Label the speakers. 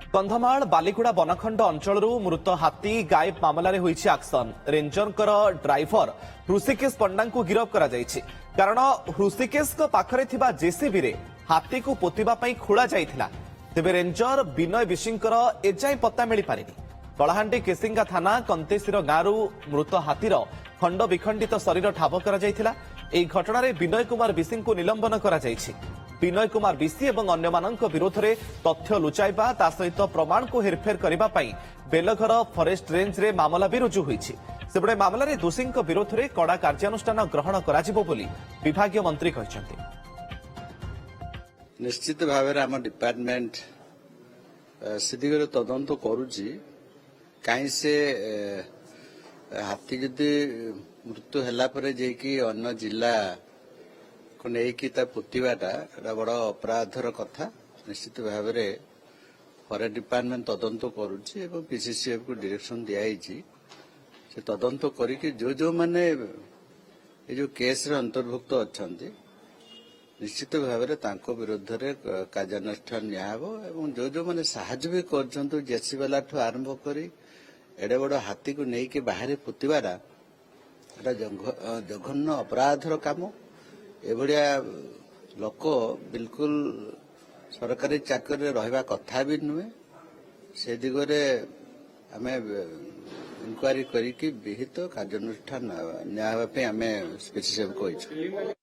Speaker 1: कंधमाल बालिकुड़ा बनखंड अंचल मृत हाथी गायब मामलें होईछि एक्शन। रेंजर ड्राइवर हृषिकेश पंडा को गिरफ्त करा जायछि। कारण हृषिकेश पाखरे थिबा जेसीबी रे हाथी को पोतिबा पई खोला जाइथिला। तेबे रेंजर विनय विशिंकर एजाई पत्ता मिली पारिनी। कलाहांडी केसिंगा थाना कंतेसिर गांरू मृत हाथीर खंड विखंडित शरीर ठाब करा जाइथिला। एही घटनारे विनय कुमार विसिंग को निलंबन करा जायछि। विनय कुमार विसी एवं अन्यमानक विरोध में तथ्य लुचाइबा ता सहित प्रमाण को हेरफेर करने बेलघर फरेस्ट रेंज रे मामला भी रुजु होईछि। सेबडे मामलारे दोषी विरोध में कड़ा कार्यानुष्ठान ग्रहण कराजिबो बोली विभागीय मंत्री कहछन्ति।
Speaker 2: निश्चित भाव में आम डिपार्टमेंट से दिगरे तदंत करुछि। कहीं से हाथी जदि मृत्यु होला परे जेकी अन्य जिला को लेकिन पोतवाटा बड़ अपराधर कथा। निश्चित भाव में फरेस्ट डिपार्टमेंट तदंत करुछि एवं पीसीसीएफ को डायरेक्शन दिखाई से तदंत करके जो माने ये जो केस रे अंतर्भुक्त अच्छी निश्चित भाव में तांको विरुद्ध रे कार्यानुष्ठान नियाहबो एवं जो माने साहाय्य भी करछन्तु जेसी वाला ठू आरंभ करी एडे बड़ हाथी को लेकिन बाहर पोतवाटा एटा जघन्य अपराधर काम। एभलिया लोक बिल्कुल सरकारी चाकरी रहिबा कथा भी नुहे। से दिगरे आमे इनक्वारी करिकी विहित कार्यानुष्ठान न्याय आमे स्पेसिफिक कहिछु।